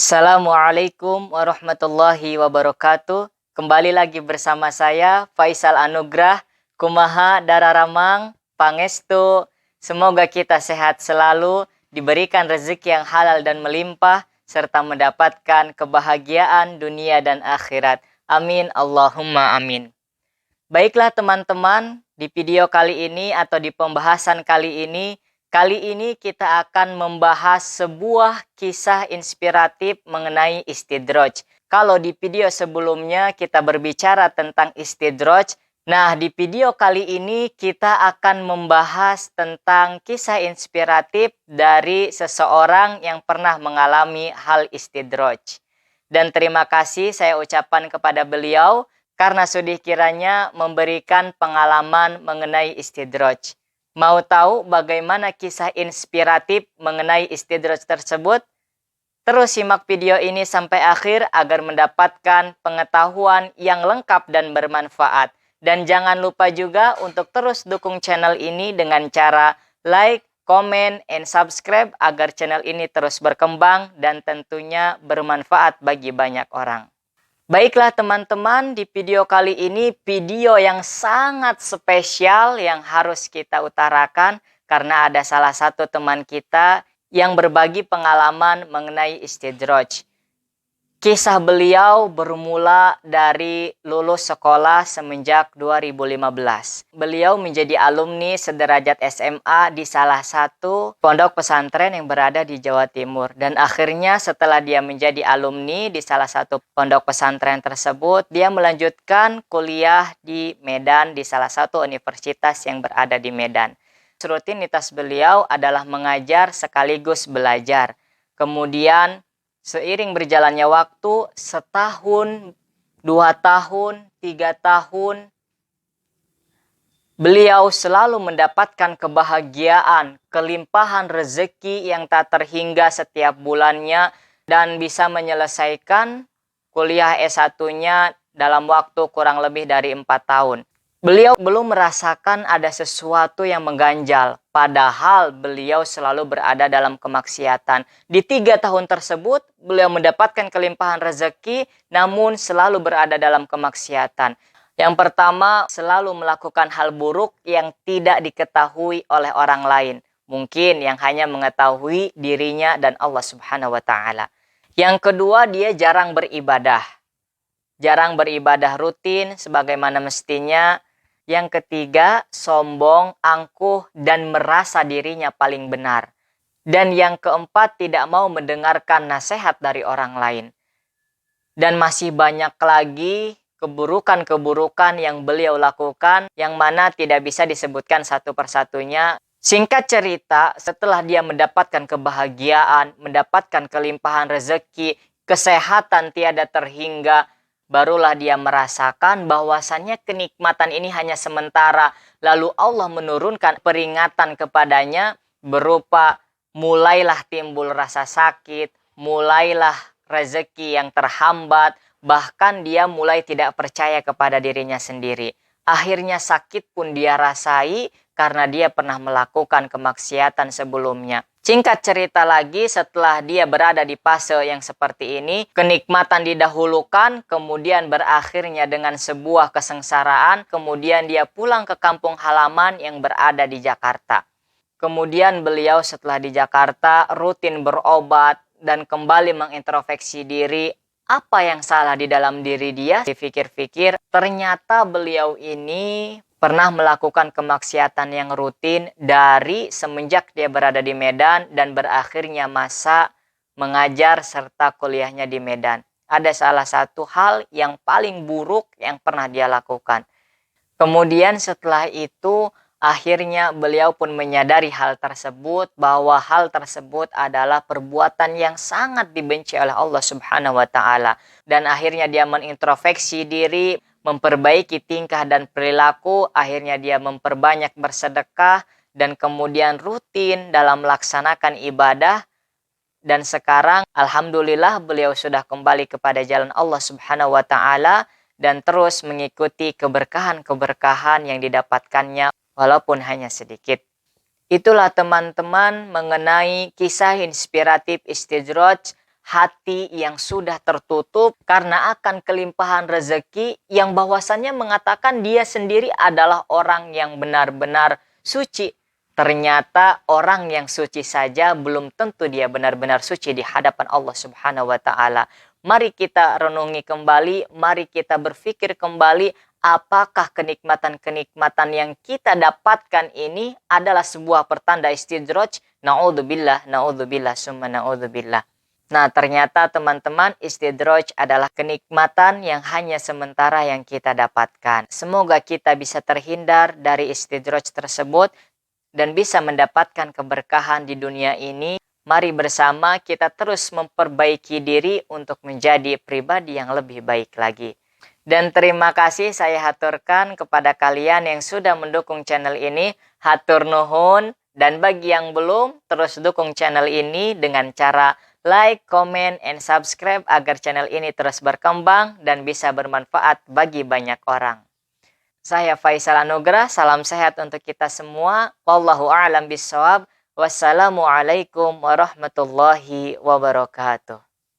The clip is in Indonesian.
Assalamualaikum warahmatullahi wabarakatuh. Kembali lagi bersama saya Faisal Anugrah. Kumaha dararamang pangestu. Semoga kita sehat selalu, diberikan rezeki yang halal dan melimpah, serta mendapatkan kebahagiaan dunia dan akhirat. Amin Allahumma amin. Baiklah teman-teman, di video kali ini atau di pembahasan kali ini kita akan membahas sebuah kisah inspiratif mengenai istidraj. Kalau di video sebelumnya kita berbicara tentang istidraj, nah di video kali ini kita akan membahas tentang kisah inspiratif dari seseorang yang pernah mengalami hal istidraj. Dan terima kasih saya ucapkan kepada beliau karena sudi kiranya memberikan pengalaman mengenai istidraj. Mau tahu bagaimana kisah inspiratif mengenai istidraj tersebut? Terus simak video ini sampai akhir agar mendapatkan pengetahuan yang lengkap dan bermanfaat. Dan jangan lupa juga untuk terus dukung channel ini dengan cara like, comment, and subscribe agar channel ini terus berkembang dan tentunya bermanfaat bagi banyak orang. Baiklah teman-teman, di video kali ini video yang sangat spesial yang harus kita utarakan karena ada salah satu teman kita yang berbagi pengalaman mengenai istidraj. Kisah beliau bermula dari lulus sekolah semenjak 2015. Beliau menjadi alumni sederajat SMA di salah satu pondok pesantren yang berada di Jawa Timur. Dan akhirnya setelah dia menjadi alumni di salah satu pondok pesantren tersebut, dia melanjutkan kuliah di Medan di salah satu universitas yang berada di Medan. Rutinitas beliau adalah mengajar sekaligus belajar. Kemudian seiring berjalannya waktu, setahun, 2 tahun, 3 tahun, beliau selalu mendapatkan kebahagiaan, kelimpahan rezeki yang tak terhingga setiap bulannya dan bisa menyelesaikan kuliah S1-nya dalam waktu kurang lebih dari 4 tahun. Beliau belum merasakan ada sesuatu yang mengganjal, padahal beliau selalu berada dalam kemaksiatan. Di 3 tahun tersebut, beliau mendapatkan kelimpahan rezeki, namun selalu berada dalam kemaksiatan. Yang pertama, selalu melakukan hal buruk yang tidak diketahui oleh orang lain. Mungkin yang hanya mengetahui dirinya dan Allah Subhanahu wa Ta'ala. Yang kedua, dia jarang beribadah. Jarang beribadah rutin sebagaimana mestinya. Yang ketiga, sombong, angkuh, dan merasa dirinya paling benar. Dan yang keempat, tidak mau mendengarkan nasihat dari orang lain. Dan masih banyak lagi keburukan-keburukan yang beliau lakukan, yang mana tidak bisa disebutkan satu persatunya. Singkat cerita, setelah dia mendapatkan kebahagiaan, mendapatkan kelimpahan rezeki, kesehatan tiada terhingga, barulah dia merasakan bahwasannya kenikmatan ini hanya sementara. Lalu Allah menurunkan peringatan kepadanya berupa mulailah timbul rasa sakit, mulailah rezeki yang terhambat, bahkan dia mulai tidak percaya kepada dirinya sendiri. Akhirnya sakit pun dia rasai karena dia pernah melakukan kemaksiatan sebelumnya. Singkat cerita lagi, setelah dia berada di fase yang seperti ini, kenikmatan didahulukan, kemudian berakhirnya dengan sebuah kesengsaraan, kemudian dia pulang ke kampung halaman yang berada di Jakarta. Kemudian beliau setelah di Jakarta rutin berobat dan kembali mengintrospeksi diri, apa yang salah di dalam diri dia. Dipikir-pikir, ternyata beliau ini pernah melakukan kemaksiatan yang rutin dari semenjak dia berada di Medan dan berakhirnya masa mengajar serta kuliahnya di Medan. Ada salah satu hal yang paling buruk yang pernah dia lakukan. Kemudian setelah itu akhirnya beliau pun menyadari hal tersebut, bahwa hal tersebut adalah perbuatan yang sangat dibenci oleh Allah Subhanahu wa Ta'ala. Dan akhirnya dia menintrospeksi diri, memperbaiki tingkah dan perilaku, akhirnya dia memperbanyak bersedekah dan kemudian rutin dalam melaksanakan ibadah. Dan sekarang alhamdulillah beliau sudah kembali kepada jalan Allah Subhanahu wa Ta'ala dan terus mengikuti keberkahan-keberkahan yang didapatkannya walaupun hanya sedikit. Itulah teman-teman mengenai kisah inspiratif istidraj. hati yang sudah tertutup karena akan kelimpahan rezeki yang bahwasannya mengatakan dia sendiri adalah orang yang benar-benar suci. Ternyata orang yang suci saja belum tentu dia benar-benar suci di hadapan Allah Subhanahu wa taala. Mari kita renungi kembali, mari kita berpikir kembali apakah kenikmatan-kenikmatan yang kita dapatkan ini adalah sebuah pertanda istidraj. Na'udzubillah, summa na'udzubillah. Nah, ternyata teman-teman, istidraj adalah kenikmatan yang hanya sementara yang kita dapatkan. Semoga kita bisa terhindar dari istidraj tersebut dan bisa mendapatkan keberkahan di dunia ini. Mari bersama kita terus memperbaiki diri untuk menjadi pribadi yang lebih baik lagi. Dan terima kasih saya haturkan kepada kalian yang sudah mendukung channel ini. Hatur nuhun. Dan bagi yang belum, terus dukung channel ini dengan cara like, comment, and subscribe agar channel ini terus berkembang dan bisa bermanfaat bagi banyak orang. Saya Faisal Anugrah, salam sehat untuk kita semua. Wallahu a'lam bishawab. Wassalamualaikum warahmatullahi wabarakatuh.